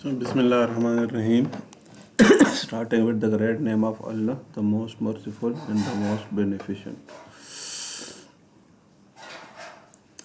So, Bismillah ar-Rahman ar-Rahim. Starting with the great name of Allah, the most merciful and the most beneficent.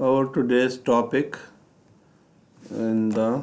Our today's topic in the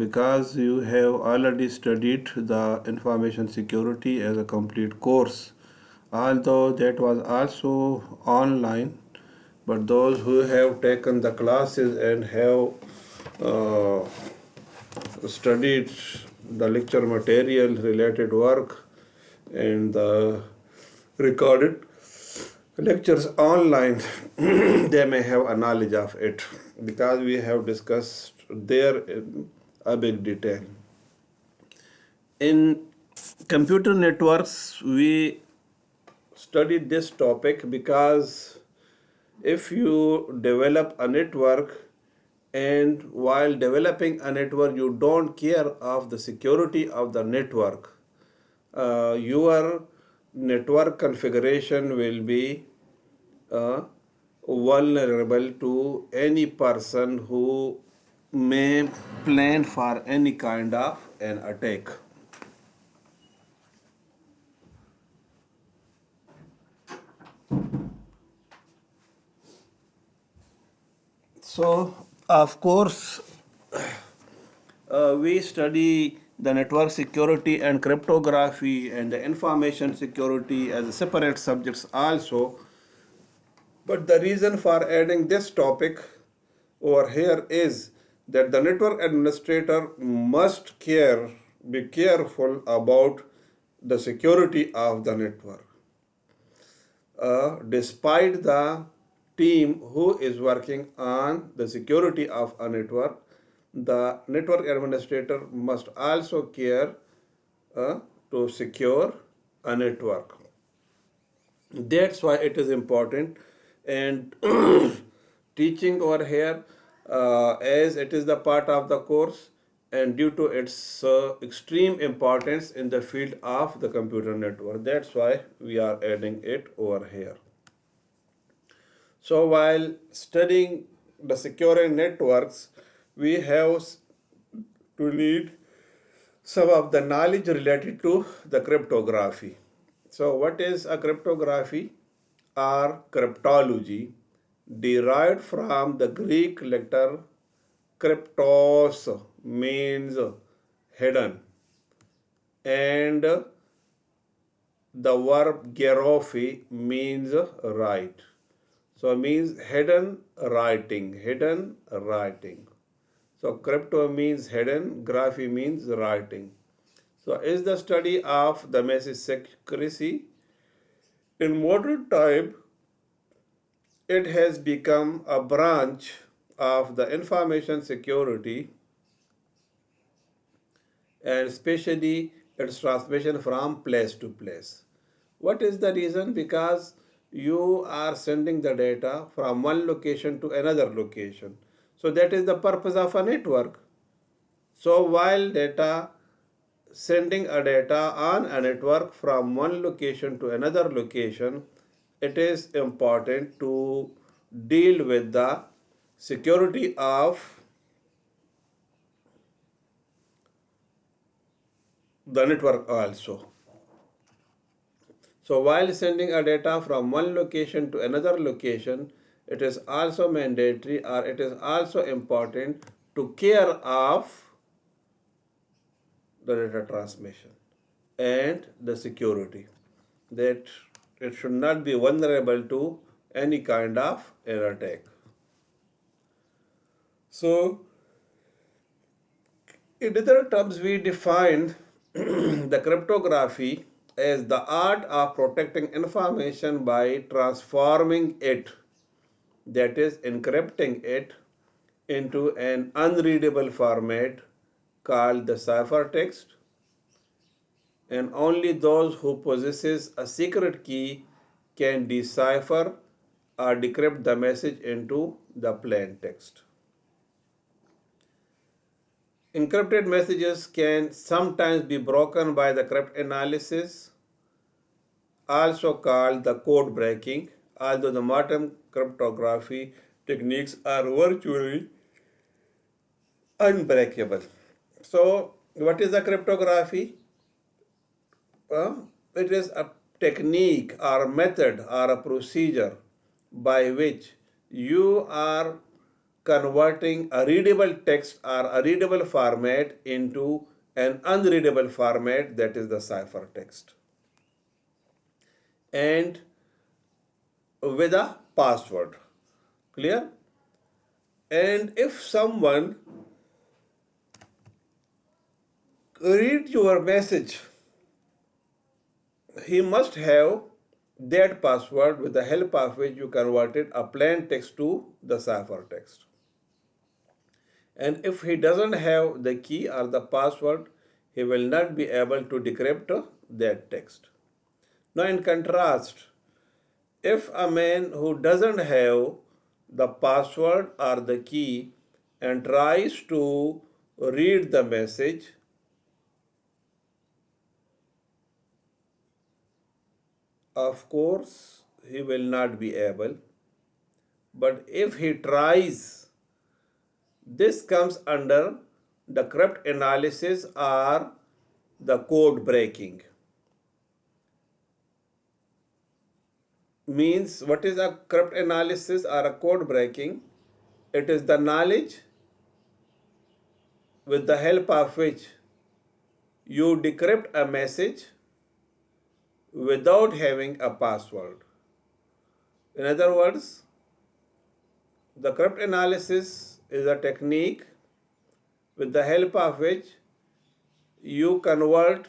because you have already studied the information security as a complete course, although that was also online. But those who have taken the classes and have studied the lecture material, related work, and the recorded lectures online, they may have a knowledge of it, because we have discussed there in a big detail. In computer networks, we studied this topic because if you develop a network and while developing a network you don't care of the security of the network, your network configuration will be vulnerable to any person who may plan for any kind of an attack. So, of course, we study the network security and cryptography and the information security as separate subjects also. But the reason for adding this topic over here is that the network administrator must be careful about the security of the network. Despite the team who is working on the security of a network, the network administrator must also care to secure a network. That's why it is important. And teaching over here, as it is the part of the course and due to its extreme importance in the field of the computer network, that's why we are adding it over here. So while studying the securing networks, we have to need some of the knowledge related to the cryptography. So what is a cryptography or cryptology? Derived from the Greek letter kryptos, means hidden, and the verb gerophy means write. So means hidden writing. So crypto means hidden, graphy means writing. So is the study of the message secrecy. In modern time, it has become a branch of the information security, and especially its transmission from place to place. What is the reason? Because you are sending the data from one location to another location. So that is the purpose of a network. So while sending a data on a network from one location to another location, it is important to deal with the security of the network also. So while sending a data from one location to another location, it is also mandatory or it is also important to care of the data transmission and the security, that it should not be vulnerable to any kind of an attack. So in other terms, we define the cryptography as the art of protecting information by transforming it, that is, encrypting it into an unreadable format called the ciphertext, and only those who possesses a secret key can decipher or decrypt the message into the plain text. Encrypted messages can sometimes be broken by the cryptanalysis, also called the code breaking, although the modern cryptography techniques are virtually unbreakable. So, what is the cryptography? It is a technique or a method or a procedure by which you are converting a readable text or a readable format into an unreadable format, that is the ciphertext, and with a password. Clear? And if someone reads your message, he must have that password with the help of which you converted a plain text to the ciphertext. And if he doesn't have the key or the password, he will not be able to decrypt that text. Now, in contrast, if a man who doesn't have the password or the key and tries to read the message, of course, he will not be able. But if he tries, this comes under the cryptanalysis or the code breaking. Means, what is a cryptanalysis or a code breaking? It is the knowledge with the help of which you decrypt a message without having a password. In other words, the cryptanalysis is a technique with the help of which you convert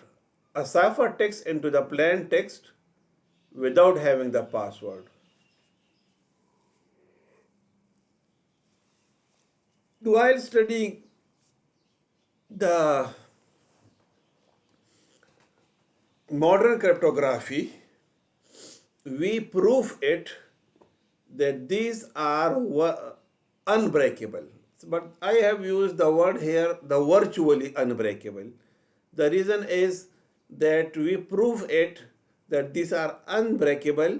a ciphertext into the plain text without having the password. While studying the modern cryptography, we prove it that these are unbreakable. But I have used the word here, the virtually unbreakable. The reason is that we prove it that these are unbreakable,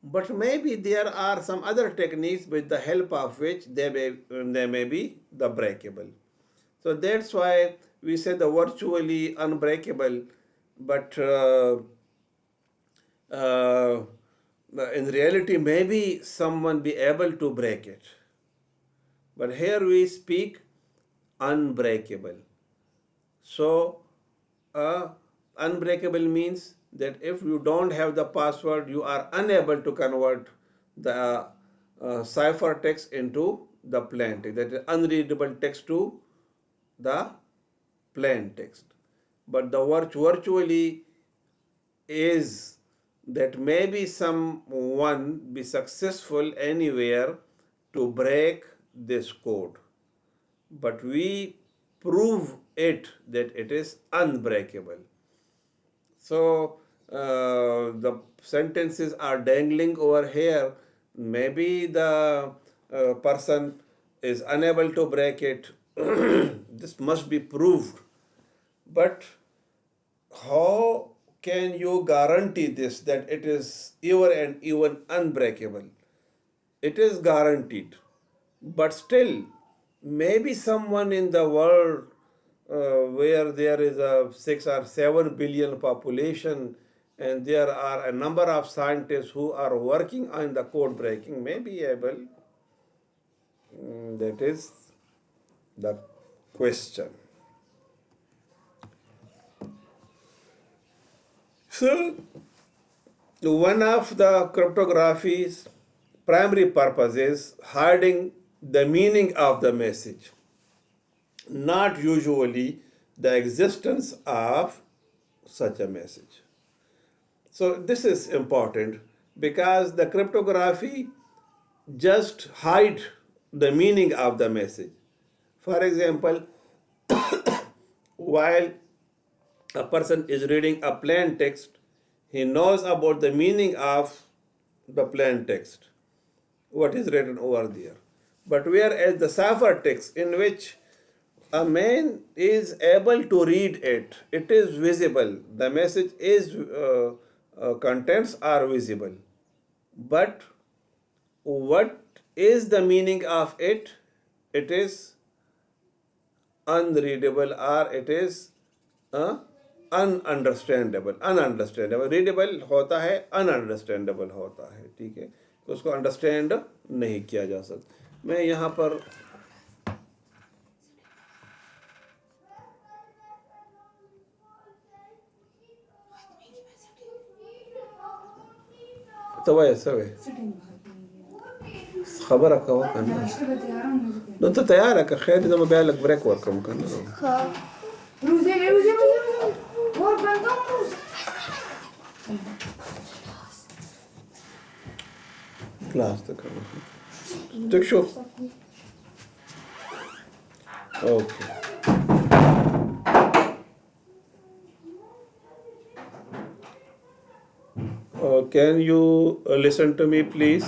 but maybe there are some other techniques with the help of which they may be the breakable. So that's why we say the virtually unbreakable, but uh, in reality, maybe someone be able to break it. But here we speak unbreakable. So, unbreakable means that if you don't have the password, you are unable to convert the ciphertext into the plain text, that is unreadable text to the plain text. But the word virtually is that maybe someone be successful anywhere to break this code, but we prove it that it is unbreakable. So the sentences are dangling over here. Maybe the person is unable to break it. This must be proved. But how can you guarantee this, that it is ever and even unbreakable? It is guaranteed, but still maybe someone in the world where there is a 6 or 7 billion population, and there are a number of scientists who are working on the code breaking, may be able. That is the question. So, one of the cryptography's primary purpose is hiding the meaning of the message, not usually the existence of such a message. So this is important because the cryptography just hide the meaning of the message. For example, while a person is reading a plain text, he knows about the meaning of the plain text, what is written over there. But whereas the cipher text, in which a man is able to read it, it is visible, the message is contents are visible. But what is the meaning of it? It is unreadable, or it is ununderstandable. Readable ہوتا ہے ununderstandable ہوتا ہے. ٹھیک ہے, اس کو understand نہیں کیا جا سکتا. میں یہاں پر خبر رکھا کرنا تو تیار ہے کہ خیر میں بیال بریک ورک کم کرنا کلاس تک کرنا ٹھیک شو. Okay, can you listen to me please?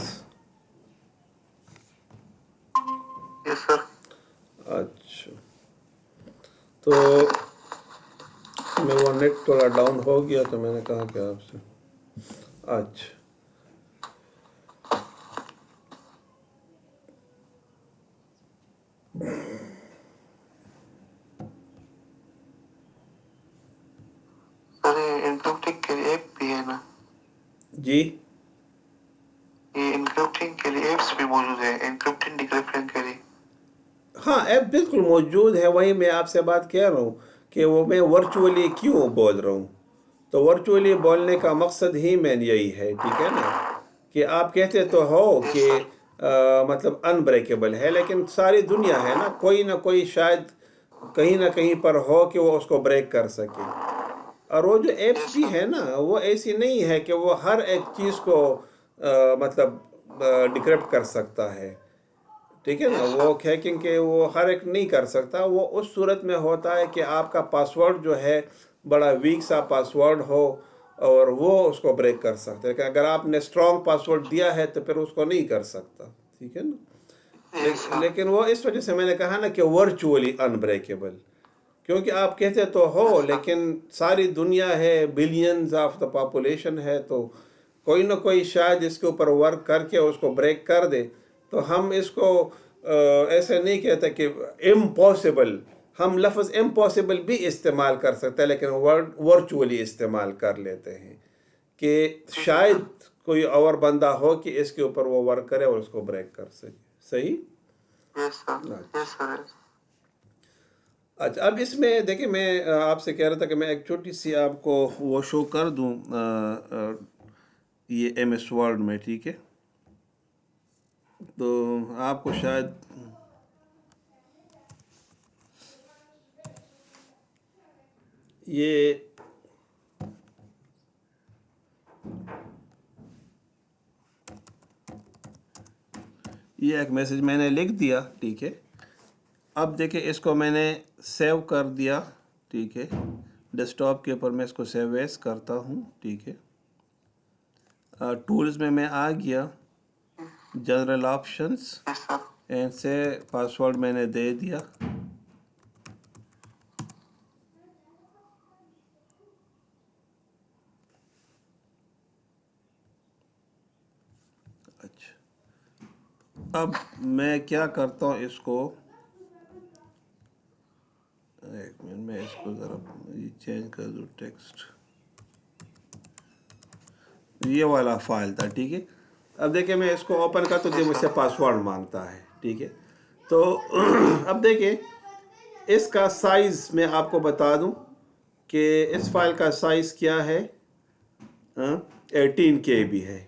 Yes sir. اچھا, تو میں وہ نیٹ تھوڑا ڈاؤن ہو گیا تو میں نے کہا کہ آپ سے. اچھا, سر یہ انکرپٹنگ کے لیے ایپ بھی ہے نا؟ جی یہ انکرپٹنگ کے لیے ایپس بھی موجود ہے, انکرپٹنگ ڈیکرپٹنگ کے لیے. ہاں, ایپ بالکل موجود ہے. وہی میں آپ سے بات کہہ رہا ہوں کہ وہ میں ورچولی کیوں بول رہا ہوں. تو ورچولی بولنے کا مقصد ہی مین یہی ہے, ٹھیک ہے نا, کہ آپ کہتے تو ہو کہ مطلب انبریکیبل ہے, لیکن ساری دنیا ہے نا, کوئی نہ کوئی شاید کہیں نہ کہیں پر ہو کہ وہ اس کو بریک کر سکے. اور وہ جو ایپس بھی ہے نا, وہ ایسی نہیں ہے کہ وہ ہر ایک چیز کو مطلب ڈیکرپٹ کر سکتا ہے. ٹھیک ہے نا, وہ ہیکنگ کے وہ ہر ایک نہیں کر سکتا. وہ اس صورت میں ہوتا ہے کہ آپ کا پاسورڈ جو ہے بڑا ویک سا پاسورڈ ہو اور وہ اس کو بریک کر سکتا ہے. کہ اگر آپ نے اسٹرانگ پاسورڈ دیا ہے تو پھر اس کو نہیں کر سکتا. ٹھیک ہے نا, لیکن وہ اس وجہ سے میں نے کہا نا کہ ورچولی انبریکیبل, کیونکہ آپ کہتے تو ہو لیکن ساری دنیا ہے, بلینز آف دا پاپولیشن ہے, تو کوئی نہ کوئی شاید اس کے اوپر ورک کر کے اس کو بریک کر دے. تو ہم اس کو ایسے نہیں کہتے کہ امپاسبل, ہم لفظ امپاسبل بھی استعمال کر سکتے ہیں لیکن ورڈ ورچولی استعمال کر لیتے ہیں کہ شاید کوئی اور بندہ ہو کہ اس کے اوپر وہ ورک کرے اور اس کو بریک کر سکے. صحیح. یس سر, یس سر. اچھا, اب اس میں دیکھیں میں آپ سے کہہ رہا تھا کہ میں ایک چھوٹی سی آپ کو وہ شو کر دوں یہ ایم ایس ورڈ میں. ٹھیک ہے, تو آپ کو شاید یہ ایک میسج میں نے لکھ دیا. ٹھیک ہے, اب دیکھیں اس کو میں نے سیو کر دیا. ٹھیک ہے, ڈیسک ٹاپ کے اوپر میں اس کو سیو ایز کرتا ہوں. ٹھیک ہے, ٹولز میں آ گیا, جنرل آپشنس, اینڈ سے پاسورڈ میں نے دے دیا. اچھا, اب میں کیا کرتا ہوں, اس کو ایک منٹ کو ذرا یہ چینج کر دو ٹیکسٹ. یہ والا فائل تھا, ٹھیک ہے. اب دیکھیں میں اس کو اوپن کرتا ہوں تو مجھ سے پاسورڈ مانگتا ہے, ٹھیک ہے. تو اب دیکھیں اس کا سائز میں آپ کو بتا دوں کہ اس فائل کا سائز کیا ہے, 18 KB ہے,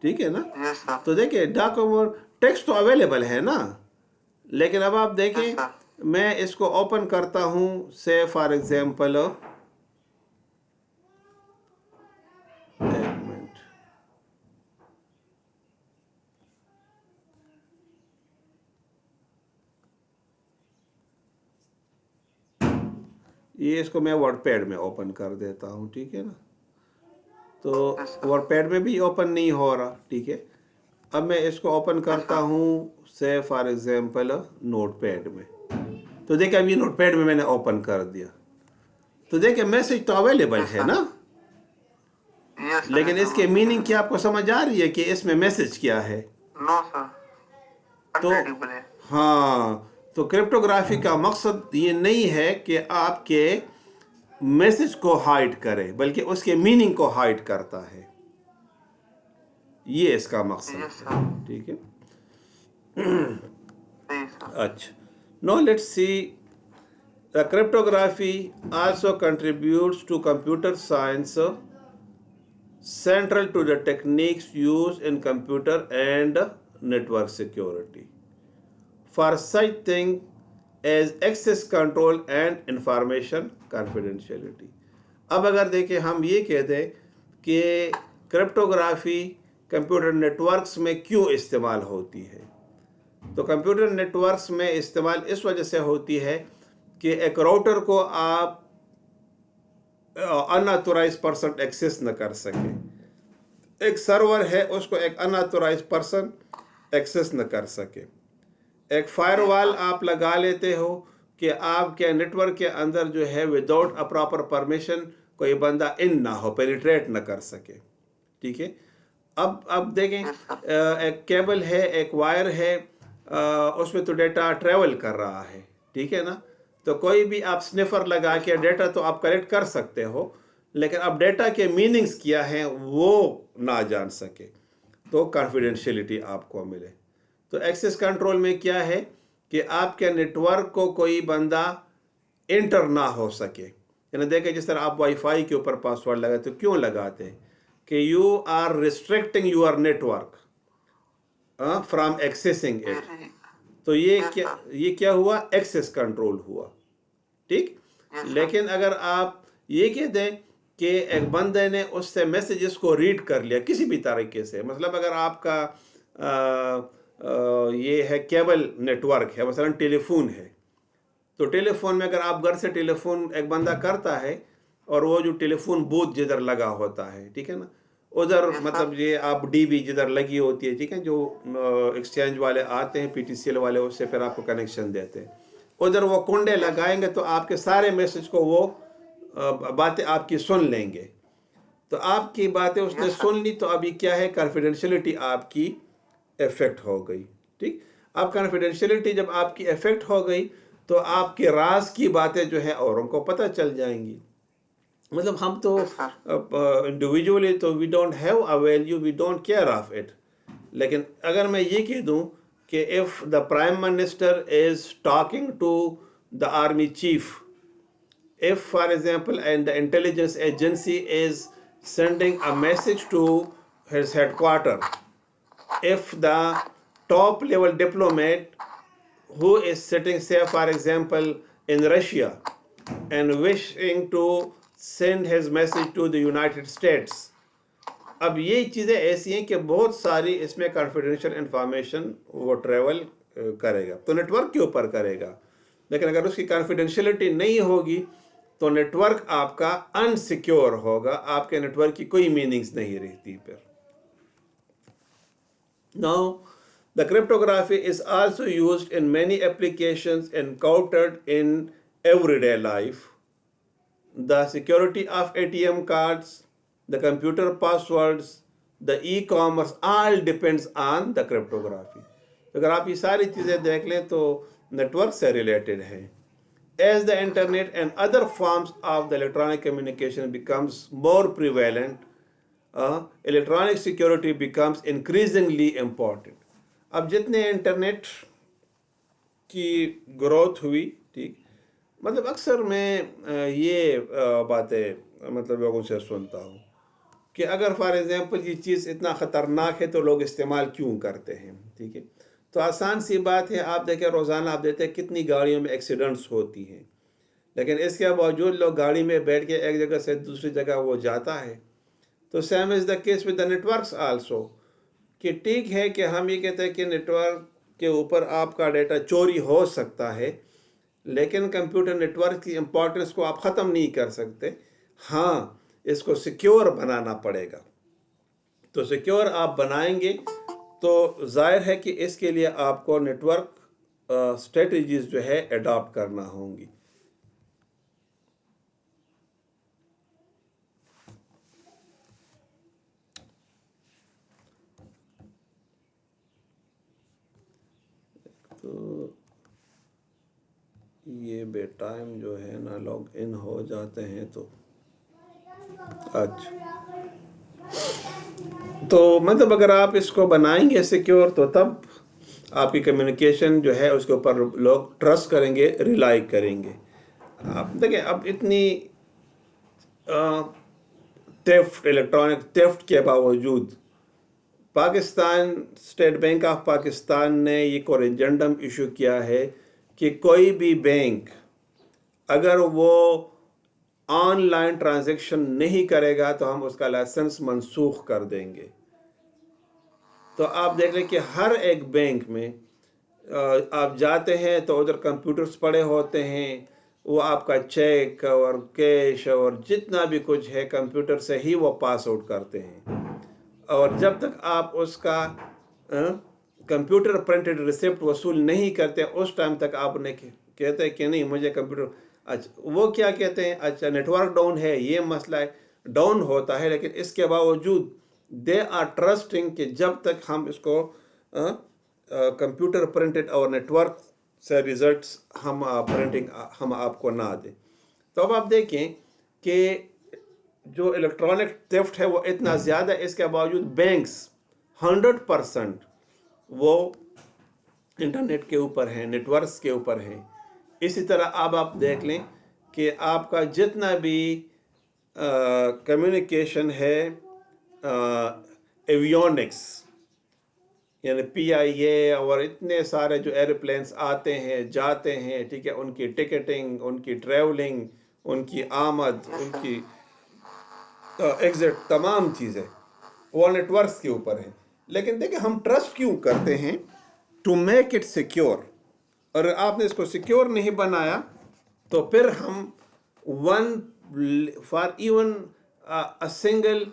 ٹھیک ہے نا. یس سر. تو دیکھیں ڈاکومنٹ ٹیکسٹ تو اویلیبل ہے نا, لیکن اب آپ دیکھیں میں اس کو اوپن کرتا ہوں, سے فار ایگزامپل یہ اس کو میں ورڈ پیڈ میں اوپن کر دیتا ہوں, ٹھیک ہے نا. تو ورڈ پیڈ میں بھی اوپن نہیں ہو رہا, ٹھیک ہے. اب میں اس کو اوپن کرتا ہوں سے فار ایگزامپل نوٹ پیڈ میں. تو دیکھیں اب یہ نوٹ پیڈ میں نے اوپن کر دیا. تو دیکھیں میسج تو اویلیبل ہے نا, یس. لیکن اس کے میننگ کیا آپ کو سمجھ آ رہی ہے کہ اس میں میسج کیا ہے؟ نو سر, تو انریڈیبل ہے. ہاں, تو کرپٹوگرافی کا مقصد یہ نہیں ہے کہ آپ کے میسج کو ہائڈ کرے, بلکہ اس کے میننگ کو ہائڈ کرتا ہے. یہ اس کا مقصد ہے, ٹھیک ہے. صحیح سر. اچھا, now let's see. Cryptography also contributes to computer science, central to the techniques used in computer and network security for such things as access control and information confidentiality. اب اگر دیکھیں ہم یہ کہہ دیں کہ کرپٹوگرافی کمپیوٹر نیٹورکس میں کیوں استعمال ہوتی ہے, تو کمپیوٹر نیٹورکس میں استعمال اس وجہ سے ہوتی ہے کہ ایک راؤٹر کو آپ ان آتھورائز پرسن ایکسیس نہ کر سکے. ایک سرور ہے, اس کو ایک ان آتھورائز پرسن ایکسیس نہ کر سکے. ایک فائر وال آپ لگا لیتے ہو کہ آپ کے نیٹ ورک کے اندر جو ہے وداؤٹ اے پراپر پرمیشن کوئی بندہ ان نہ ہو, پینیٹریٹ نہ کر سکے, ٹھیک ہے. اب دیکھیں ایک کیبل ہے, ایک وائر ہے, اس میں تو ڈیٹا ٹریول کر رہا ہے, ٹھیک ہے نا. تو کوئی بھی آپ سنیفر لگا کے ڈیٹا تو آپ کلیکٹ کر سکتے ہو, لیکن اب ڈیٹا کے میننگز کیا ہیں وہ نہ جان سکے, تو کانفیڈینشیلٹی آپ کو ملے. تو ایکسیس کنٹرول میں کیا ہے کہ آپ کے نیٹ ورک کو کوئی بندہ انٹر نہ ہو سکے. یعنی دیکھیں جس طرح آپ وائی فائی کے اوپر پاسورڈ لگاتے تو کیوں لگاتے ہیں کہ you are restricting your network from accessing it. تو یہ کیا ہوا, ایکسیس کنٹرول ہوا, ٹھیک. لیکن اگر آپ یہ کہہ دیں کہ ایک بندے نے اس سے میسیجز کو ریڈ کر لیا کسی بھی طریقے سے, مطلب اگر آپ کا یہ ہے کیبل نیٹ ورک ہے, مثلا ٹیلی فون ہے, تو ٹیلی فون میں اگر آپ گھر سے ٹیلی فون ایک بندہ کرتا ہے اور وہ جو ٹیلی فون بوتھ جدھر لگا ہوتا ہے, ٹھیک ہے نا, ادھر مطلب یہ آپ ڈی بی جدھر لگی ہوتی ہے, ٹھیک ہے, جو ایکسچینج والے آتے ہیں, پی ٹی سی ایل والے, اس سے پھر آپ کو کنیکشن دیتے ہیں, ادھر وہ کنڈے لگائیں گے تو آپ کے سارے میسج کو وہ باتیں آپ کی سن لیں گے. تو آپ کی باتیں اس نے سن لی, تو ابھی کیا ہے, کانفیڈینشیلٹی آپ کی افیکٹ ہو گئی, ٹھیک. اب کانفیڈینشیلٹی جب آپ کی افیکٹ ہو گئی تو آپ کے راز کی باتیں جو ہے اوروں کو پتہ چل جائیں گی. مطلب ہم تو انڈیویجولی تو we don't have a value, we don't care of it. لیکن اگر میں یہ کہہ دوں کہ if the prime minister is talking to the army chief, if for example and the intelligence agency is sending a message to his headquarter, if the top level diplomat who is sitting, say for example in Russia, and wishing to send his message to the United States, اب یہ چیزیں ایسی ہیں کہ بہت ساری اس میں confidential information وہ ٹریول کرے گا, تو نیٹ ورک کے اوپر کرے گا. لیکن اگر اس کی کانفیڈینشیلٹی نہیں ہوگی تو نیٹ ورک آپ کا انسیکیور ہوگا, آپ کے نیٹ ورک کی کوئی میننگز نہیں رہتی پھر. Now, the cryptography is also used in many applications encountered in everyday life. The security of ATM cards, the computer passwords, the e-commerce, all depends on the cryptography. اگر آپ یہ ساری چیزیں دیکھ لیں تو نیٹ ورک سے ریلیٹڈ ہیں. as the internet and other forms of the electronic communication becomes more prevalent, electronic security becomes increasingly important. اب جتنے انٹرنیٹ کی گروتھ ہوئی، ٹھیک، مطلب اکثر میں یہ باتیں مطلب لوگوں سے سنتا ہوں کہ اگر فار ایگزامپل یہ چیز اتنا خطرناک ہے تو لوگ استعمال کیوں کرتے ہیں، ٹھیک ہے. تو آسان سی بات ہے، آپ دیکھیں روزانہ آپ دیکھتے ہیں کتنی گاڑیوں میں ایکسیڈنٹس ہوتی ہیں، لیکن اس کے باوجود لوگ گاڑی میں بیٹھ کے ایک جگہ سے دوسری جگہ وہ جاتا ہے. تو same is the case with the networks also, کہ ٹھیک ہے کہ ہم یہ کہتے ہیں کہ نیٹورک کے اوپر آپ کا ڈیٹا چوری ہو سکتا ہے، لیکن کمپیوٹر نیٹورک کی امپورٹنس کو آپ ختم نہیں کر سکتے. ہاں، اس کو سیکیور بنانا پڑے گا. تو سیکیور آپ بنائیں گے تو ظاہر ہے کہ اس کے لیے آپ کو نیٹورک اسٹریٹجیز جو ہے اڈاپٹ کرنا ہوں گی. تو یہ بے ٹائم جو ہے نا لاگ ان ہو جاتے ہیں تو اچھا، تو مطلب اگر آپ اس کو بنائیں گے سیکیور تو تب آپ کی کمیونیکیشن جو ہے اس کے اوپر لوگ ٹرسٹ کریں گے، ریلائی کریں گے. آپ دیکھیں اب اتنی ٹیفٹ، الیکٹرانک ٹیفٹ کے باوجود Pakistan state bank of Pakistan نے یہ کورنجنڈم ایشو کیا ہے کہ کوئی بھی بینک اگر وہ آن لائن ٹرانزیکشن نہیں کرے گا تو ہم اس کا لائسنس منسوخ کر دیں گے. تو آپ دیکھ لیں کہ ہر ایک بینک میں آپ جاتے ہیں تو ادھر کمپیوٹرز پڑے ہوتے ہیں، وہ آپ کا چیک اور کیش اور جتنا بھی کچھ ہے کمپیوٹر سے ہی وہ پاس آؤٹ کرتے ہیں. اور جب تک آپ اس کا کمپیوٹر پرنٹڈ ریسپٹ وصول نہیں کرتے اس ٹائم تک آپ نے کہتے ہیں کہ نہیں مجھے کمپیوٹر. اچھا وہ کیا کہتے ہیں، اچھا نیٹورک ڈاؤن ہے، یہ مسئلہ ہے، ڈاؤن ہوتا ہے، لیکن اس کے باوجود دے آر ٹرسٹنگ کہ جب تک ہم اس کو کمپیوٹر پرنٹڈ اور نیٹورک سے ریزلٹس ہم پرنٹنگ ہم آپ کو نہ دیں. تو اب آپ دیکھیں کہ جو الیکٹرانک تھیفٹ ہے وہ اتنا زیادہ، اس کے باوجود بینکس 100% وہ انٹرنیٹ کے اوپر ہیں، نیٹورکس کے اوپر ہیں. اسی طرح اب آپ دیکھ لیں کہ آپ کا جتنا بھی کمیونیکیشن ہے ایویونکس یعنی پی آئی اے اور اتنے سارے جو ایروپلینس آتے ہیں جاتے ہیں، ٹھیک ہے، ان کی ٹکٹنگ، ان کی ٹریولنگ، ان کی آمد، ان کی ایگزٹ، تمام چیزیں وہ نیٹورکس کے اوپر ہیں. لیکن دیکھیں ہم ٹرسٹ کیوں کرتے ہیں؟ To make it secure. اور آپ نے اس کو سیکیور نہیں بنایا تو پھر ہم for even a single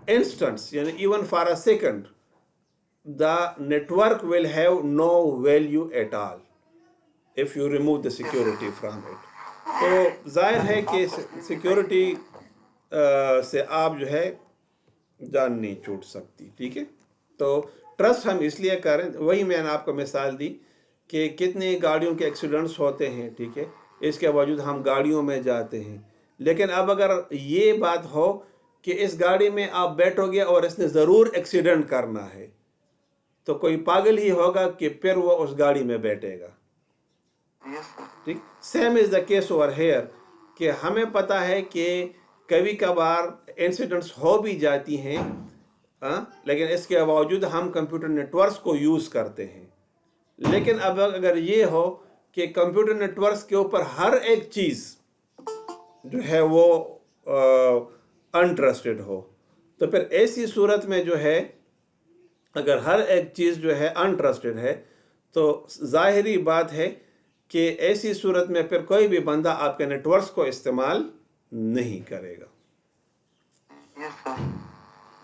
instance یعنی even for a second the network will have no value at all if you remove the security from it. تو ظاہر ہے کہ سیکیورٹی سے آپ جو ہے جان نہیں چھوٹ سکتی، ٹھیک ہے. تو ٹرسٹ ہم اس لیے کریں، وہی میں نے آپ کو مثال دی کہ کتنی گاڑیوں کے ایکسیڈنٹس ہوتے ہیں، ٹھیک ہے، اس کے باوجود ہم گاڑیوں میں جاتے ہیں. لیکن اب اگر یہ بات ہو کہ اس گاڑی میں آپ بیٹھو گے اور اس نے ضرور ایکسیڈنٹ کرنا ہے تو کوئی پاگل ہی ہوگا کہ پھر وہ اس گاڑی میں بیٹھے گا. ٹھیک، same is the case over hair کہ ہمیں پتہ ہے کہ کبھی کبھار انسیڈنٹس ہو بھی جاتی ہیں، لیکن اس کے باوجود ہم کمپیوٹر نیٹورکس کو یوز کرتے ہیں. لیکن اب اگر یہ ہو کہ کمپیوٹر نیٹورکس کے اوپر ہر ایک چیز جو ہے وہ انٹرسٹڈ ہو تو پھر ایسی صورت میں جو ہے اگر ہر ایک چیز جو ہے انٹرسٹڈ ہے تو ظاہری بات ہے کہ ایسی صورت میں پھر کوئی بھی بندہ آپ کے نیٹورکس کو استعمال نہیں کرے گا.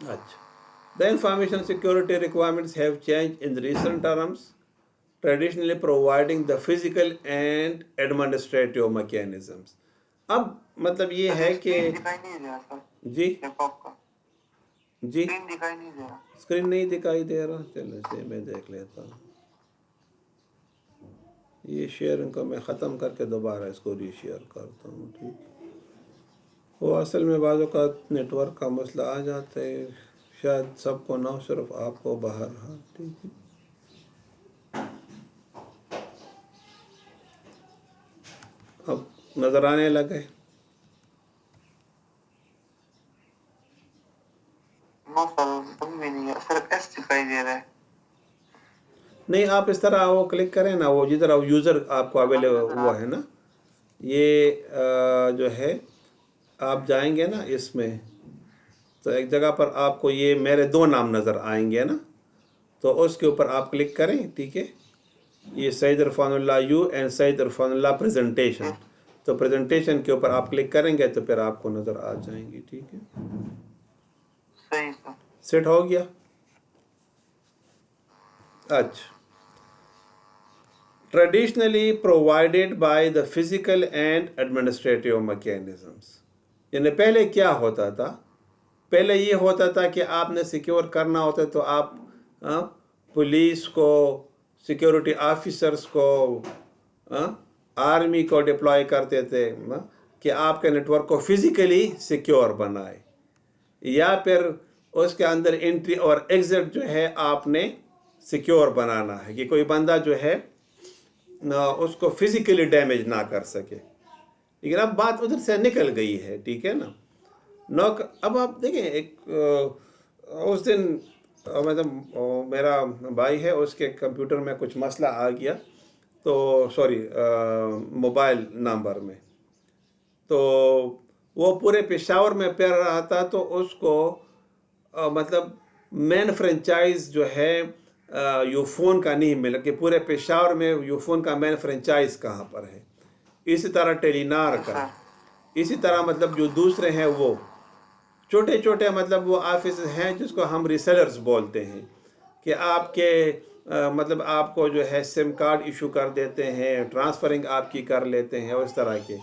اچھا. The information security requirements have changed in recent terms, traditionally providing the physical and administrative mechanisms. اب مطلب یہ ہے کہ جی جی اسکرین نہیں دکھائی دے رہا، چلو سے میں دیکھ لیتا ہوں. یہ شیئرنگ کو میں ختم کر کے دوبارہ اس کو ری شیئر کرتا ہوں. ٹھیک، وہ اصل میں بعض اوقات نیٹ ورک کا مسئلہ آ جاتا ہے، شاید سب کو نہ صرف آپ کو. بہرحال ٹھیک ہے. اب نظر آنے لگے. نو سر ابھی بھی نہیں ہے، صرف ایس دکھائی دے رہا ہے. نہیں، آپ اس طرح وہ کلک کریں نا، وہ جدھر یوزر آپ کو اویلیبل ہوا ہے نا، یہ جو ہے آپ جائیں گے نا اس میں، تو ایک جگہ پر آپ کو یہ میرے 2 نام نظر آئیں گے نا، تو اس کے اوپر آپ کلک کریں. ٹھیک ہے، یہ Saeed Irfan Ullah you and Saeed Irfan Ullah presentation, تو پریزنٹیشن کے اوپر آپ کلک کریں گے تو پھر آپ کو نظر آ جائیں گی. ٹھیک ہے، صحیح سر. سیٹ ہو گیا. اچھا، traditionally provided by the physical and administrative mechanisms. یعنی پہلے کیا ہوتا تھا؟ پہلے یہ ہوتا تھا کہ آپ نے سیکیور کرنا ہوتا تو آپ پولیس کو، سیکیورٹی آفیسرز کو، آرمی کو ڈپلوائے کرتے تھے کہ آپ کے نیٹ ورک کو فزیکلی سیکیور بنائے، یا پھر اس کے اندر انٹری اور ایگزٹ جو ہے آپ نے سیکیور بنانا ہے کہ کوئی بندہ جو ہے اس کو فزیکلی ڈیمیج نہ کر سکے. لیکن اب بات ادھر سے نکل گئی ہے. ٹھیک ہے نا. اب آپ دیکھیں، ایک اس دن مطلب میرا بھائی ہے، اس کے کمپیوٹر میں کچھ مسئلہ آ گیا، تو سوری موبائل نمبر میں، تو وہ پورے پشاور میں پھر رہا تھا، تو اس کو مطلب مین فرنچائز جو ہے یو فون کا نہیں ملا کہ پورے پشاور میں یو فون کا مین فرنچائز کہاں پر ہے. اسی طرح ٹیلی نار کا، اسی طرح مطلب جو دوسرے ہیں وہ چھوٹے چھوٹے مطلب وہ آفس ہیں جس کو ہم ریسیلرز بولتے ہیں، کہ آپ کے مطلب آپ کو جو ہے سم کارڈ ایشو کر دیتے ہیں، ٹرانسفرنگ آپ کی کر لیتے ہیں، اس طرح کے.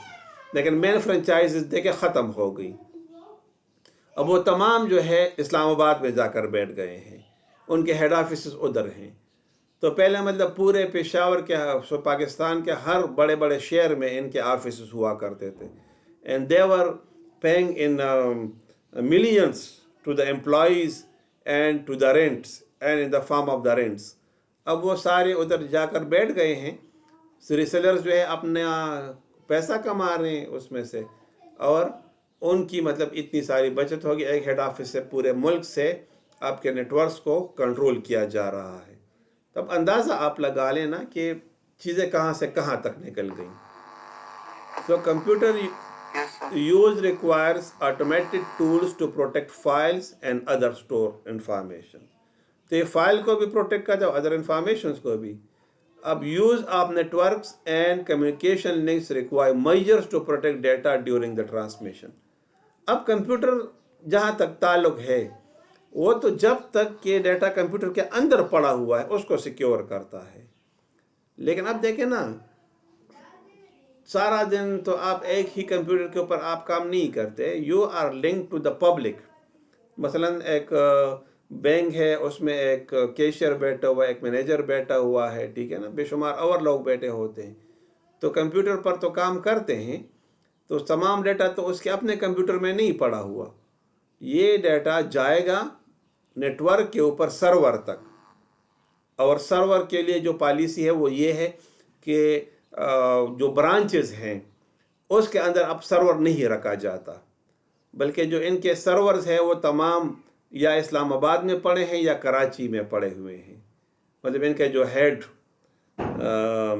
لیکن مین فرنچائز دیکھیں ختم ہو گئی. اب وہ تمام جو ہے اسلام آباد میں جا کر بیٹھ گئے ہیں، ان کے ہیڈ آفیسز ادھر ہیں. تو پہلے مطلب پورے پشاور کے، پاکستان کے ہر بڑے بڑے شہر میں ان کے آفیسز ہوا کرتے تھے، and they were paying in millions to the employees and to the rents and in the form of the rents. اب وہ سارے ادھر جا کر بیٹھ گئے ہیں. ریسیلرز جو ہے اپنا پیسہ کما رہے ہیں اس میں سے، اور ان کی مطلب اتنی ساری بچت ہوگی. ایک ہیڈ آفس سے پورے ملک سے آپ کے نیٹ ورکس کو کنٹرول کیا جا رہا ہے. تب اندازہ آپ لگا لینا کہ چیزیں کہاں سے کہاں تک نکل گئیں. سو computer use requires automated tools to protect files and other store information. تو یہ فائل کو بھی پروٹیکٹ کرتا ہے، ادر انفارمیشنز کو بھی. اب use of networks and communication links require measures to protect data during the transmission. اب کمپیوٹر جہاں تک تعلق ہے، وہ تو جب تک کہ ڈیٹا کمپیوٹر کے اندر پڑا ہوا ہے اس کو سیکیور کرتا ہے. لیکن اب دیکھیں نا، سارا دن تو آپ ایک ہی کمپیوٹر کے اوپر آپ کام نہیں کرتے. You are link to the public. مثلا ایک بینک ہے، اس میں ایک کیشیئر بیٹھا ہوا ہے، ایک مینیجر بیٹھا ہوا ہے. ٹھیک ہے نا، بے شمار اور لوگ بیٹھے ہوتے ہیں، تو کمپیوٹر پر تو کام کرتے ہیں. تو تمام ڈیٹا تو اس کے اپنے کمپیوٹر میں نہیں پڑا ہوا. یہ ڈیٹا جائے گا نیٹ ورک کے اوپر سرور تک، اور سرور کے لیے جو پالیسی ہے وہ یہ ہے کہ جو برانچز ہیں اس کے اندر اب سرور نہیں رکھا جاتا، بلکہ جو ان کے سرورز ہیں وہ تمام یا اسلام آباد میں پڑے ہیں یا کراچی میں پڑے ہوئے ہیں. مطلب ان کے جو ہیڈ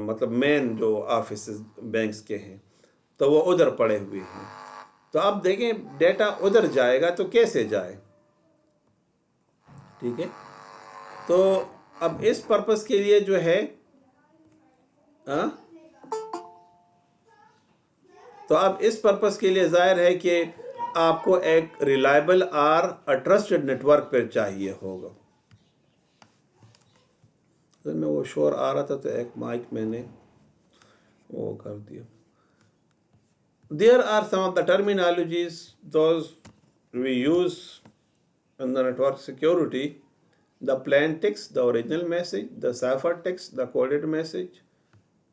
مطلب مین جو آفیسز بینکس کے ہیں تو وہ ادھر پڑے ہوئے ہیں. تو اب دیکھیں ڈیٹا ادھر جائے گا تو کیسے جائے. ٹھیک ہے، تو اب اس پرپس کے لیے جو ہے تو اب اس پرپس کے لیے ظاہر ہے کہ آپ کو ایک ریلائبل اور ٹرسٹڈ نیٹ ورک پہ چاہیے ہوگا. میں وہ شور آ رہا تھا تو ایک مائک میں نے وہ کر دیا. There are some of the terminologies those we use in the network security: the plain text, the original message, the cipher text, the coded message,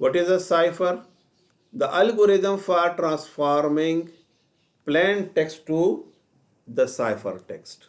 What is a cipher? The algorithm for transforming plain text to the cipher text.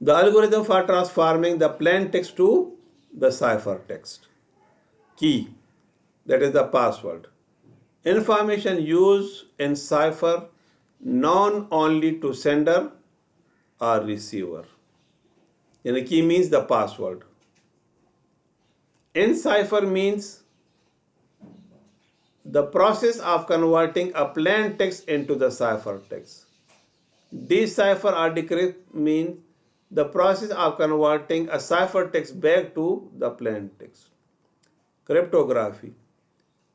the algorithm for transforming the plain text to the cipher text. Key, that is the password. Information used in cipher known only to sender or receiver. Yani key means the password. In cipher means the process of converting a plain text into the cipher text. Decipher or decrypt means the process of converting a cipher text back to the plain text. Cryptography,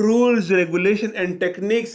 rules, regulation and techniques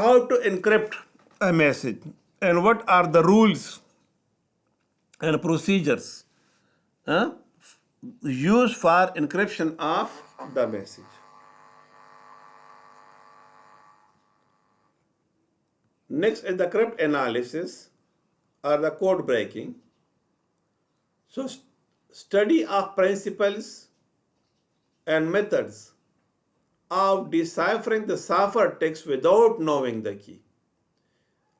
how to encrypt a message and what are the rules and procedures used for encryption of the message. Next is the cryptanalysis or the code breaking. So study of principles and methods of deciphering the cipher text without knowing the key.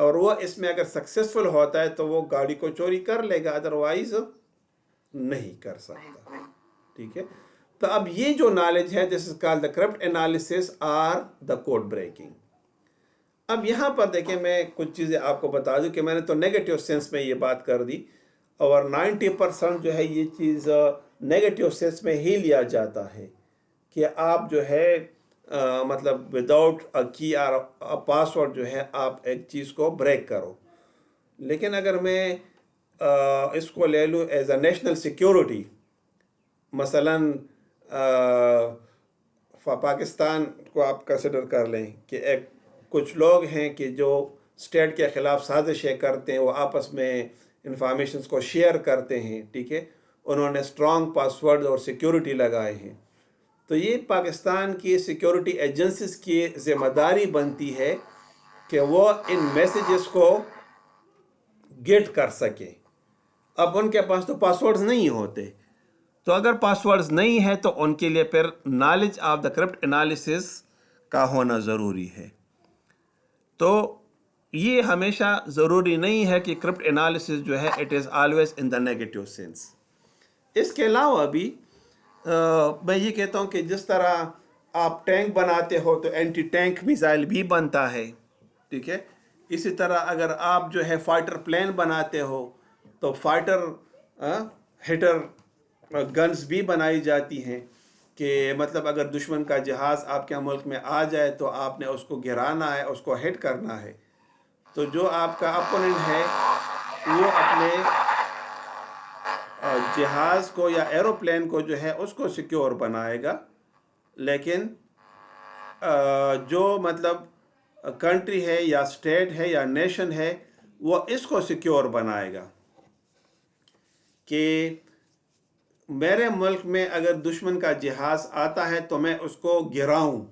اور وہ اس میں اگر successful ہوتا ہے تو وہ گاڑی کو چوری کر لے گا، ادروائز نہیں کر سکتا، ٹھیک ہے. تو اب یہ جو نالج ہے this is called the cryptanalysis اور دا کوڈ بریکنگ. اب یہاں پر دیکھیں میں کچھ چیزیں آپ کو بتا دوں کہ میں نے تو نیگیٹو سینس میں یہ بات کر دی، اور 90% جو ہے یہ چیز نیگیٹو سینس میں ہی لیا جاتا ہے کہ آپ جو ہے مطلب وداؤٹ کی اور پاسورڈ جو ہے آپ ایک چیز کو بریک کرو. لیکن اگر میں اس کو لے لوں ایز اے نیشنل سیکیورٹی، مثلاً پاکستان کو آپ کنسیڈر کر لیں کہ ایک کچھ لوگ ہیں کہ جو اسٹیٹ کے خلاف سازشیں کرتے ہیں، وہ آپس میں انفارمیشنز کو شیئر کرتے ہیں، ٹھیک ہے، انہوں نے اسٹرانگ پاسورڈ اور سیکیورٹی لگائے ہیں. تو یہ پاکستان کی سیکیورٹی ایجنسیز کی ذمہ داری بنتی ہے کہ وہ ان میسیجز کو گیٹ کر سکیں. اب ان کے پاس تو پاسورڈز نہیں ہوتے، تو اگر پاسورڈز نہیں ہے تو ان کے لیے پھر knowledge of the corrupt analysis کا ہونا ضروری ہے. تو یہ ہمیشہ ضروری نہیں ہے کہ کرپٹ انالیسس جو ہے it is always in the negative sense. اس کے علاوہ بھی میں یہ کہتا ہوں کہ جس طرح آپ ٹینک بناتے ہو تو اینٹی ٹینک میزائل بھی بنتا ہے، ٹھیک ہے. اسی طرح اگر آپ جو ہے فائٹر پلین بناتے ہو تو فائٹر ہٹر گنز بھی بنائی جاتی ہیں کہ مطلب اگر دشمن کا جہاز آپ کے ملک میں آ جائے تو آپ نے اس کو گرانا ہے، اس کو ہٹ کرنا ہے. تو جو آپ کا اپوننٹ ہے وہ اپنے جہاز کو یا ایروپلین کو جو ہے اس کو سیکیور بنائے گا، لیکن جو مطلب کنٹری ہے یا اسٹیٹ ہے یا نیشن ہے وہ اس کو سیکیور بنائے گا کہ میرے ملک میں اگر دشمن کا جہاز آتا ہے تو میں اس کو گراؤں.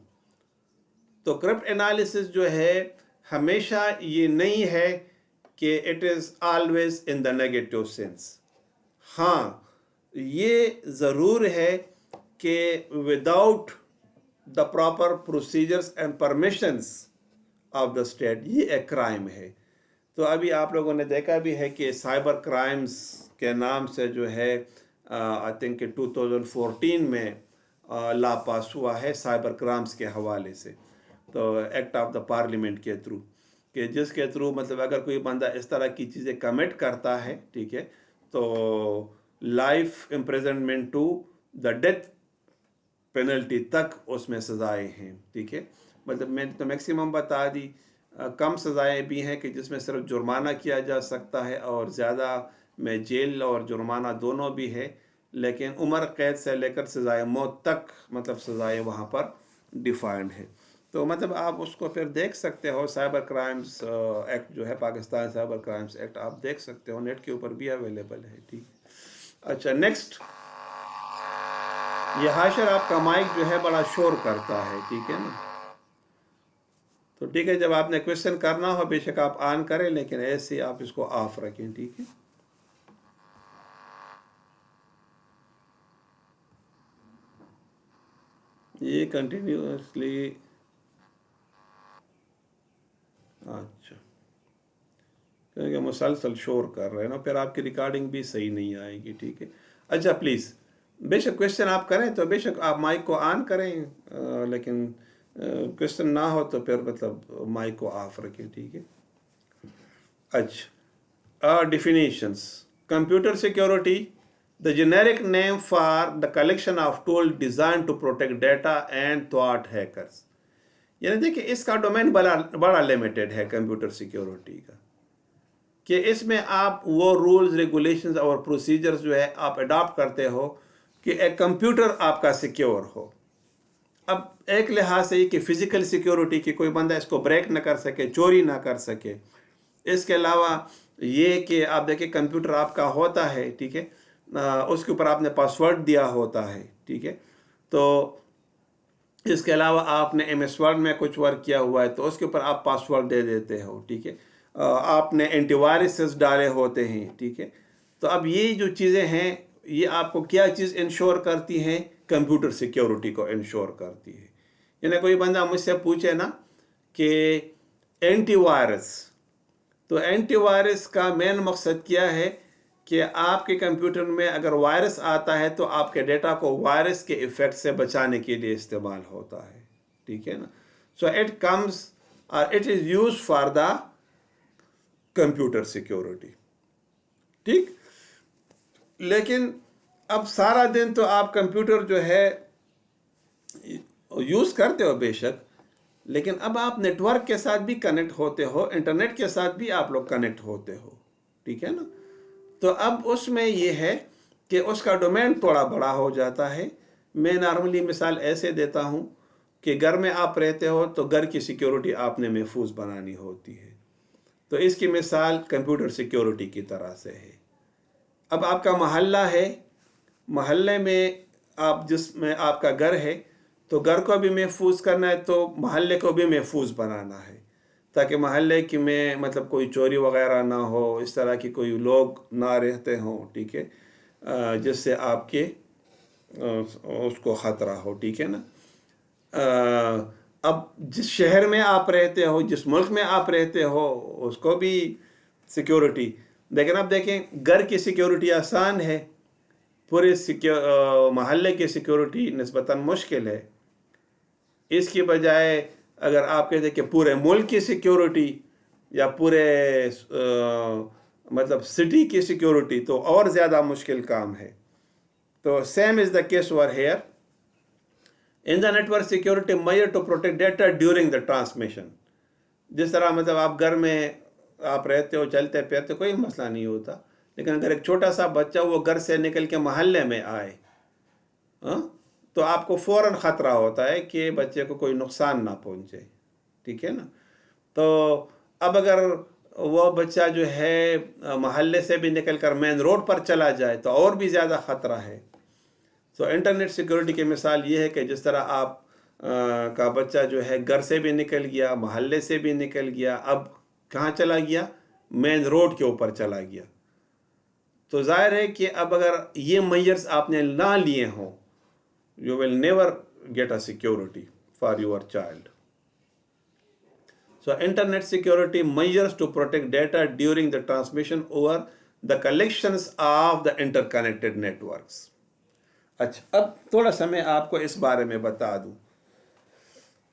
تو کرپٹ انالیسس جو ہے ہمیشہ یہ نہیں ہے کہ it is always in the negative sense. ہاں یہ ضرور ہے کہ without the proper procedures and permissions of the state یہ ایک کرائم ہے. تو ابھی آپ لوگوں نے دیکھا بھی ہے کہ سائبر کرائمز کے نام سے جو ہے آئی تھنک کہ 2014 میں لا پاس ہوا ہے سائبر کرائمز کے حوالے سے، تو ایکٹ آف دا پارلیمنٹ کے تھرو، کہ جس کے تھرو مطلب اگر کوئی بندہ اس طرح کی چیزیں کمٹ کرتا ہے، ٹھیک ہے، تو life imprisonment to the death penalty تک اس میں سزائیں ہیں، ٹھیک ہے. مطلب میں تو میکسیمم بتا دی، کم سزائیں بھی ہیں کہ جس میں صرف جرمانہ کیا جا سکتا ہے، اور زیادہ میں جیل اور جرمانہ دونوں بھی ہے، لیکن عمر قید سے لے کر سزائے موت تک مطلب سزائیں وہاں پر ڈیفائنڈ ہے. تو مطلب آپ اس کو پھر دیکھ سکتے ہو، سائبر کرائمز ایکٹ جو ہے پاکستان سائبر کرائمز ایکٹ آپ دیکھ سکتے ہو، نیٹ کے اوپر بھی اویلیبل ہے، ٹھیک. اچھا نیکسٹ، یہ حاشر آپ کا مائک جو ہے بڑا شور کرتا ہے، ٹھیک ہے نا. تو ٹھیک ہے، جب آپ نے کویشچن کرنا ہو بے شک آپ آن کریں، لیکن ایسے آپ اس کو آف رکھیں، ٹھیک ہے. یہ کنٹینیوسلی اچھا کیونکہ مسلسل شور کر رہے ہیں نا، پھر آپ کی ریکارڈنگ بھی صحیح نہیں آئے گی، ٹھیک ہے. اچھا پلیز بے شک کویشچن آپ کریں تو بے شک آپ مائک کو آن کریں، لیکن کویشچن نہ ہو تو پھر مطلب مائک کو آف رکھیں، ٹھیک ہے. اچھا definitions. Computer security the generic name for the collection of tools designed to protect data and thwart hackers. یعنی دیکھیں اس کا ڈومین بڑا لمیٹڈ ہے کمپیوٹر سیکیورٹی کا، کہ اس میں آپ وہ رولز ریگولیشنز اور پروسیجرز جو ہے آپ اڈاپٹ کرتے ہو کہ ایک کمپیوٹر آپ کا سیکیور ہو. اب ایک لحاظ سے یہ کہ فزیکل سیکیورٹی کی کوئی بندہ اس کو بریک نہ کر سکے، چوری نہ کر سکے. اس کے علاوہ یہ کہ آپ دیکھیں کمپیوٹر آپ کا ہوتا ہے، ٹھیک ہے، اس کے اوپر آپ نے پاسورڈ دیا ہوتا ہے، ٹھیک ہے. تو اس کے علاوہ آپ نے ایم ایس ورڈ میں کچھ ورک کیا ہوا ہے تو اس کے اوپر آپ پاسورڈ دے دیتے ہو، ٹھیک ہے. آپ نے اینٹی وائرسز ڈالے ہوتے ہیں، ٹھیک ہے. تو اب یہ جو چیزیں ہیں یہ آپ کو کیا چیز انشور کرتی ہیں؟ کمپیوٹر سیکیورٹی کو انشور کرتی ہے. یعنی کوئی بندہ مجھ سے پوچھے نا کہ اینٹی وائرس تو اینٹی وائرس کا مین مقصد کیا ہے کہ آپ کے کمپیوٹر میں اگر وائرس آتا ہے تو آپ کے ڈیٹا کو وائرس کے ایفیکٹ سے بچانے کے لیے استعمال ہوتا ہے، ٹھیک ہے نا. سو اٹ کمز اور it is use for the computer security, ٹھیک. لیکن اب سارا دن تو آپ کمپیوٹر جو ہے یوز کرتے ہو بے شک، لیکن اب آپ نیٹ ورک کے ساتھ بھی کنیکٹ ہوتے ہو، انٹرنیٹ کے ساتھ بھی آپ لوگ کنیکٹ ہوتے ہو، ٹھیک ہے نا. تو اب اس میں یہ ہے کہ اس کا ڈومین تھوڑا بڑا ہو جاتا ہے. میں نارملی مثال ایسے دیتا ہوں کہ گھر میں آپ رہتے ہو تو گھر کی سیکیورٹی آپ نے محفوظ بنانی ہوتی ہے. تو اس کی مثال کمپیوٹر سیکیورٹی کی طرح سے ہے. اب آپ کا محلہ ہے، محلے میں آپ جس میں آپ کا گھر ہے تو گھر کو بھی محفوظ کرنا ہے تو محلے کو بھی محفوظ بنانا ہے، تاکہ محلے کی میں مطلب کوئی چوری وغیرہ نہ ہو، اس طرح کی کوئی لوگ نہ رہتے ہوں، ٹھیک ہے، جس سے آپ کے اس کو خطرہ ہو، ٹھیک ہے نا. اب جس شہر میں آپ رہتے ہو، جس ملک میں آپ رہتے ہو، اس کو بھی سیکیورٹی. لیکن اب دیکھیں گھر کی سیکیورٹی آسان ہے، پورے محلے کی سیکیورٹی نسبتاً مشکل ہے. اس کی بجائے اگر آپ کہتے ہیں کہ پورے ملک کی سیکیورٹی یا پورے مطلب سٹی کی سیکیورٹی، تو اور زیادہ مشکل کام ہے. تو same is the case over here in the network security measure to protect data during the transmission. جس طرح مطلب آپ گھر میں آپ رہتے ہو، چلتے پھرتے، کوئی مسئلہ نہیں ہوتا، لیکن اگر ایک چھوٹا سا بچہ وہ گھر سے نکل کے محلے میں آئے تو آپ کو فوراً خطرہ ہوتا ہے کہ بچے کو کوئی نقصان نہ پہنچے، ٹھیک ہے نا. تو اب اگر وہ بچہ جو ہے محلے سے بھی نکل کر مین روڈ پر چلا جائے تو اور بھی زیادہ خطرہ ہے. تو انٹرنیٹ سیکیورٹی کی مثال یہ ہے کہ جس طرح آپ کا بچہ جو ہے گھر سے بھی نکل گیا، محلے سے بھی نکل گیا، اب کہاں چلا گیا؟ مین روڈ کے اوپر چلا گیا. تو ظاہر ہے کہ اب اگر یہ میجرز آپ نے نہ لیے ہوں، you will never get a security for your child. So internet security measures to protect data during the transmission over the collections of the interconnected networks. اچھا، اب تھوڑا سا میں آپ کو اس بارے میں بتا دوں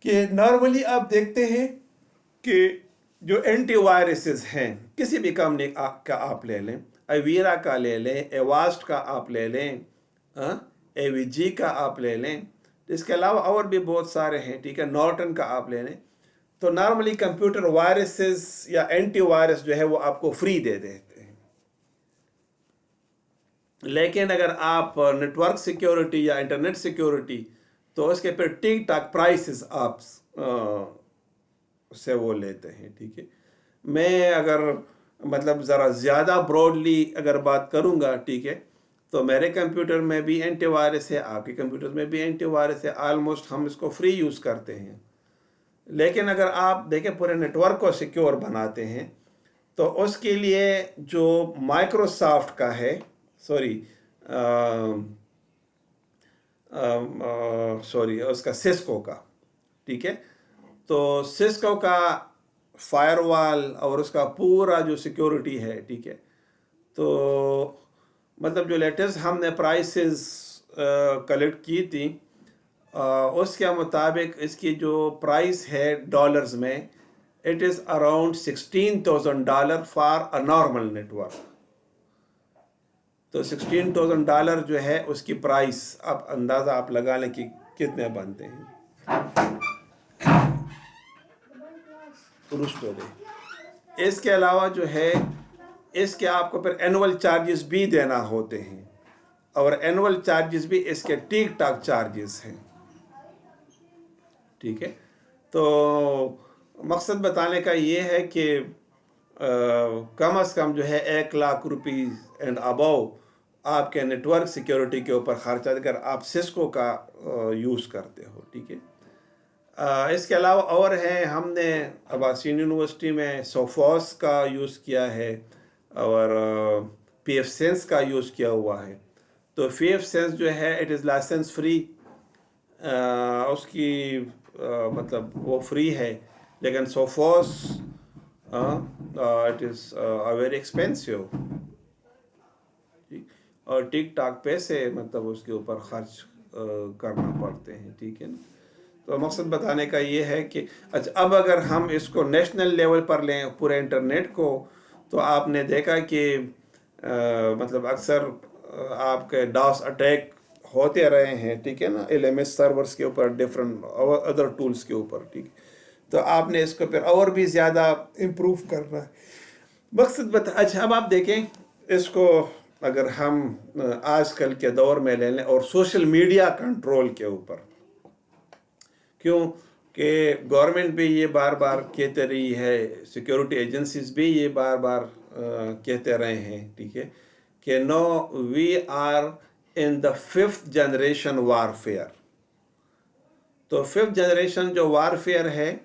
کہ نارملی آپ دیکھتے ہیں کہ جو اینٹی وائرسز ہیں کسی بھی کمپنی کا آپ لے لیں، اویرا کا لے لیں، ایواسٹ کا آپ لے لیں، اے وی جی کا آپ لے لیں، اس کے علاوہ اور بھی بہت سارے ہیں، ٹھیک ہے، نارٹن کا آپ لے لیں. تو نارملی کمپیوٹر وائرسز یا اینٹی وائرس جو ہے وہ آپ کو فری دے دیتے ہیں. لیکن اگر آپ نیٹ ورک سیکیورٹی یا انٹرنیٹ سیکیورٹی تو اس کے پھر ٹھیک ٹاک پرائسز آپ سے وہ لیتے ہیں، ٹھیک ہے. میں اگر مطلب ذرا زیادہ براڈلی اگر بات کروں گا، ٹھیک ہے، تو میرے کمپیوٹر میں بھی اینٹی وائرس ہے، آپ کے کمپیوٹر میں بھی اینٹی وائرس ہے، آلموسٹ ہم اس کو فری یوز کرتے ہیں. لیکن اگر آپ دیکھیں پورے نیٹ ورک کو سیکیور بناتے ہیں تو اس کے لیے جو مائکروسافٹ کا ہے، اس کا سسکو کا، ٹھیک ہے، تو سسکو کا فائر وال اور اس کا پورا جو سیکیورٹی ہے، ٹھیک ہے، تو مطلب جو لیٹسٹ ہم نے پرائسز کلیکٹ کی تھی اس کے مطابق اس کی جو پرائس ہے ڈالرز میں، it is around $16,000 for a normal network. تو $16,000 جو ہے اس کی پرائس آپ اندازہ آپ لگا لیں کہ کتنے بنتے ہیں. اس کے علاوہ جو ہے اس کے آپ کو پھر اینول چارجز بھی دینا ہوتے ہیں، اور اینول چارجز بھی اس کے ٹھیک ٹاک چارجز ہیں، ٹھیک ہے. تو مقصد بتانے کا یہ ہے کہ کم از کم جو ہے ₹1,00,000 اینڈ ابو آپ کے نیٹ ورک سیکیورٹی کے اوپر خرچہ اگر آپ سسکو کا یوز کرتے ہو، ٹھیک ہے. اس کے علاوہ اور ہیں، ہم نے اباسین یونیورسٹی میں سوفوس کا یوز کیا ہے اور پی ایف سینس کا یوز کیا ہوا ہے. تو پی ایف سینس جو ہے اٹ از لائسنس فری، اس کی مطلب وہ فری ہے، لیکن سوفوس it is very expensive. اور ٹک ٹاک پیسے مطلب اس کے اوپر خرچ کرنا پڑتے ہیں، ٹھیک ہے نا. تو مقصد بتانے کا یہ ہے کہ اچھا اب اگر ہم اس کو نیشنل لیول پر لیں پورے انٹرنیٹ کو، تو آپ نے دیکھا کہ مطلب اکثر آپ کے ڈاس اٹیک ہوتے رہے ہیں، ٹھیک ہے نا، LMS سرورز کے اوپر، ڈفرنٹ ادر ٹولز کے اوپر، ٹھیک. تو آپ نے اس کو پھر اور بھی زیادہ امپروو کرنا ہے. مقصد اچھا اب آپ دیکھیں اس کو اگر ہم آج کل کے دور میں لے لیں اور سوشل میڈیا کنٹرول کے اوپر، کیوں کہ گورنمنٹ بھی یہ بار بار کہتے رہی ہے، سیکیورٹی ایجنسیز بھی یہ بار بار کہتے رہے ہیں، ٹھیک ہے، کہ now we are in the 5th generation warfare. تو 5th جنریشن جو وارفیئر ہے،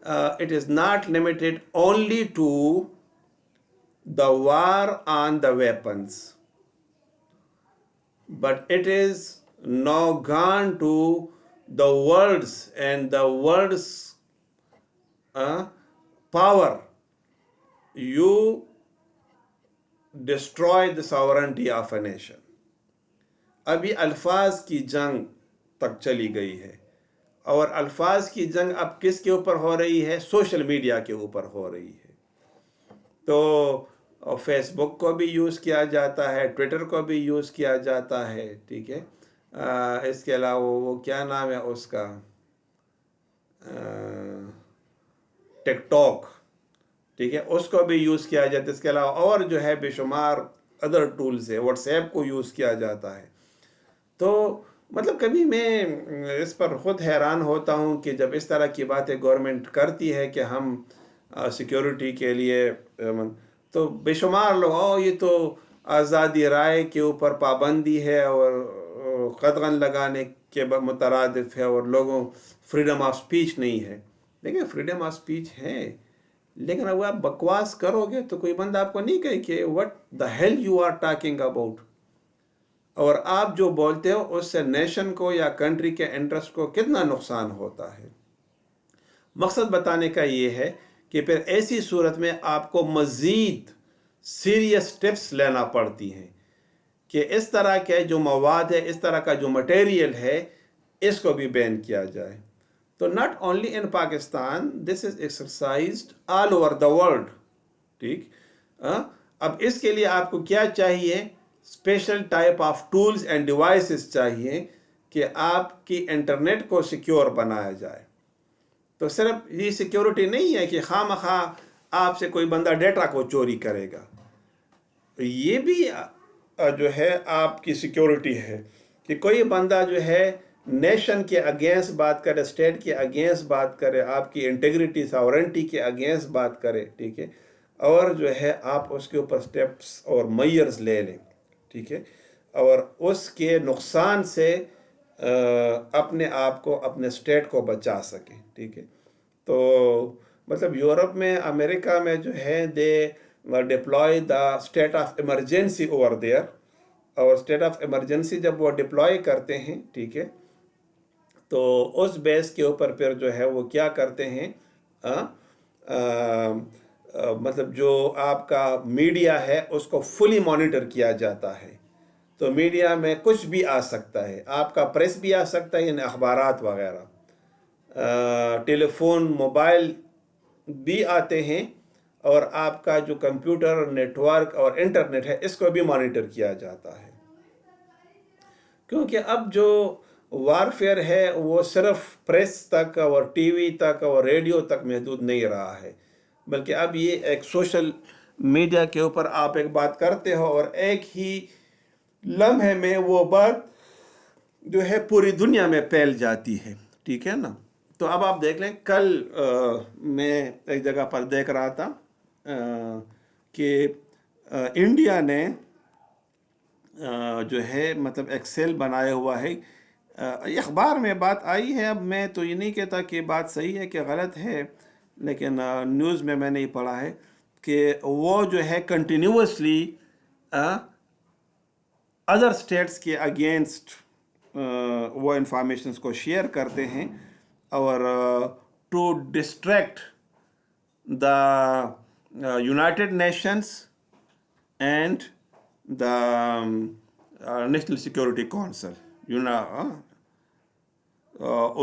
it is not limited only to the war on the weapons, but it is now gone to the world's and the world's power. You destroy the sovereignty of a nation. ابھی الفاظ کی جنگ تک چلی گئی ہے، اور الفاظ کی جنگ اب کس کے اوپر ہو رہی ہے؟ سوشل میڈیا کے اوپر ہو رہی ہے. تو فیس بک کو بھی یوز کیا جاتا ہے، ٹویٹر کو بھی یوز کیا جاتا ہے، ٹھیک ہے. اس کے علاوہ وہ کیا نام ہے اس کا، ٹک ٹاک، ٹھیک ہے، اس کو بھی یوز کیا جاتا ہے. اس کے علاوہ اور جو ہے بے شمار ادر ٹولز ہے، واٹس ایپ کو یوز کیا جاتا ہے. تو مطلب کبھی میں اس پر خود حیران ہوتا ہوں کہ جب اس طرح کی باتیں گورنمنٹ کرتی ہے کہ ہم سیکیورٹی کے لیے، تو بے شمار لوگ یہ تو آزادی رائے کے اوپر پابندی ہے اور قدغن لگانے کے مترادف ہے، اور لوگوں فریڈم آف سپیچ نہیں ہے. دیکھیں فریڈم آف سپیچ ہے، لیکن اب آپ بکواس کرو گے تو کوئی بندہ آپ کو نہیں کہے کہ what the hell you are talking about. اور آپ جو بولتے ہو اس سے نیشن کو یا کنٹری کے انٹرسٹ کو کتنا نقصان ہوتا ہے. مقصد بتانے کا یہ ہے کہ پھر ایسی صورت میں آپ کو مزید سیریس سٹیپس لینا پڑتی ہیں کہ اس طرح کے جو مواد ہے، اس طرح کا جو مٹیریل ہے، اس کو بھی بین کیا جائے. تو not only in Pakistan, this is exercised all over the world, ٹھیک. اب اس کے لیے آپ کو کیا چاہیے؟ Special type of tools and devices چاہیے کہ آپ کی انٹرنیٹ کو سیکیور بنایا جائے. تو صرف یہ سیکیورٹی نہیں ہے کہ خواہ مخواہ آپ سے کوئی بندہ ڈیٹا کو چوری کرے گا، یہ بھی جو ہے آپ کی سیکیورٹی ہے کہ کوئی بندہ جو ہے نیشن کے اگینسٹ بات کرے، اسٹیٹ کے اگینسٹ بات کرے، آپ کی انٹیگریٹی ساورنٹی کے اگینسٹ بات کرے، ٹھیک ہے، اور جو ہے آپ اس کے اوپر سٹیپس اور میئرز لے لیں، ٹھیک ہے، اور اس کے نقصان سے اپنے آپ کو، اپنے اسٹیٹ کو بچا سکیں، ٹھیک ہے. تو مطلب یورپ میں، امریکہ میں جو ہے they deployed the state of emergency over there, اور اسٹیٹ آف ایمرجنسی جب وہ ڈپلوائے کرتے ہیں، ٹھیک ہے، تو اس بیس کے اوپر پھر جو ہے وہ کیا کرتے ہیں، مطلب جو آپ کا میڈیا ہے اس کو فلی مانیٹر کیا جاتا ہے. تو میڈیا میں کچھ بھی آ سکتا ہے، آپ کا پریس بھی آ سکتا ہے، یعنی اخبارات وغیرہ، ٹیلی فون، موبائل بھی آتے ہیں، اور آپ کا جو کمپیوٹر، نیٹ ورک اور انٹرنیٹ ہے اس کو بھی مانیٹر کیا جاتا ہے. کیونکہ اب جو وارفیئر ہے وہ صرف پریس تک اور ٹی وی تک اور ریڈیو تک محدود نہیں رہا ہے، بلکہ اب یہ ایک سوشل میڈیا کے اوپر آپ ایک بات کرتے ہو اور ایک ہی لمحے میں وہ بات جو ہے پوری دنیا میں پھیل جاتی ہے، ٹھیک ہے نا. تو اب آپ دیکھ لیں، کل میں ایک جگہ پر دیکھ رہا تھا کہ انڈیا نے جو ہے مطلب ایک سیل بنایا ہوا ہے. اخبار میں بات آئی ہے، اب میں تو یہ نہیں کہتا کہ بات صحیح ہے کہ غلط ہے، لیکن نیوز میں نہیں پڑھا ہے کہ وہ جو ہے کنٹینیوسلی ادر اسٹیٹس کے اگینسٹ وہ انفارمیشنز کو شیئر کرتے ہیں، اور to distract the United Nations and the National Security Council,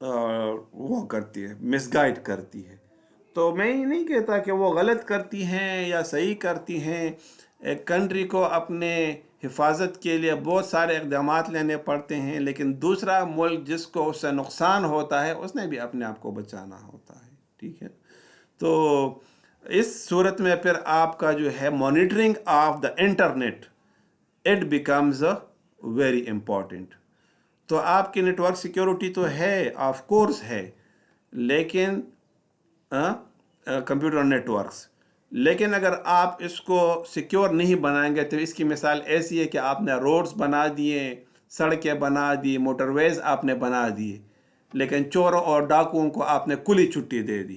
وہ کرتی ہے، مس گائڈ کرتی ہے. تو میں یہ نہیں کہتا کہ وہ غلط کرتی ہیں یا صحیح کرتی ہیں. ایک کنٹری کو اپنے حفاظت کے لیے بہت سارے اقدامات لینے پڑتے ہیں، لیکن دوسرا ملک جس کو اس سے نقصان ہوتا ہے اس نے بھی اپنے آپ کو بچانا ہوتا ہے. ٹھیک ہے، تو اس صورت میں پھر آپ کا جو ہے monitoring of the internet it becomes very important. تو آپ کی نیٹ ورک سیکیورٹی تو ہے، آف کورس ہے، لیکن کمپیوٹر نیٹ ورکس، لیکن اگر آپ اس کو سیکیور نہیں بنائیں گے تو اس کی مثال ایسی ہے کہ آپ نے روڈز بنا دیے، سڑکیں بنا دی، موٹر ویز آپ نے بنا دیے، لیکن چوروں اور ڈاکوؤں کو آپ نے کھلی چھٹی دے دی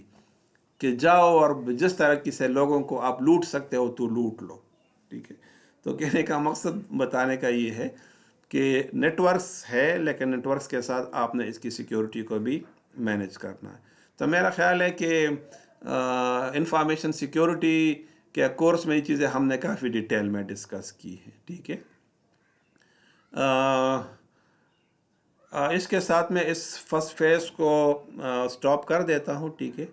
کہ جاؤ اور جس طرح سے لوگوں کو آپ لوٹ سکتے ہو تو لوٹ لو. ٹھیک ہے، تو کہنے کا مقصد بتانے کا یہ ہے کہ نیٹ ورکس ہے، لیکن نیٹ ورکس کے ساتھ آپ نے اس کی سیکیورٹی کو بھی مینیج کرنا ہے. تو میرا خیال ہے کہ انفارمیشن سیکیورٹی کے کورس میں یہ چیزیں ہم نے کافی ڈیٹیل میں ڈسکس کی ہیں. ٹھیک ہے، اس کے ساتھ میں اس فرسٹ فیز کو سٹاپ کر دیتا ہوں. ٹھیک ہے،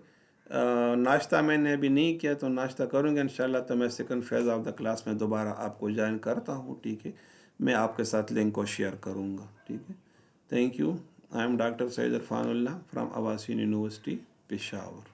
ناشتہ میں نے ابھی نہیں کیا، تو ناشتہ کروں گا انشاءاللہ. تو میں second phase of the class میں دوبارہ آپ کو جوائن کرتا ہوں. ٹھیک ہے، میں آپ کے ساتھ لنک کو شیئر کروں گا. ٹھیک ہے، thank you. I am doctor Syed Irfan Ullah from Abbasyn university Peshawar.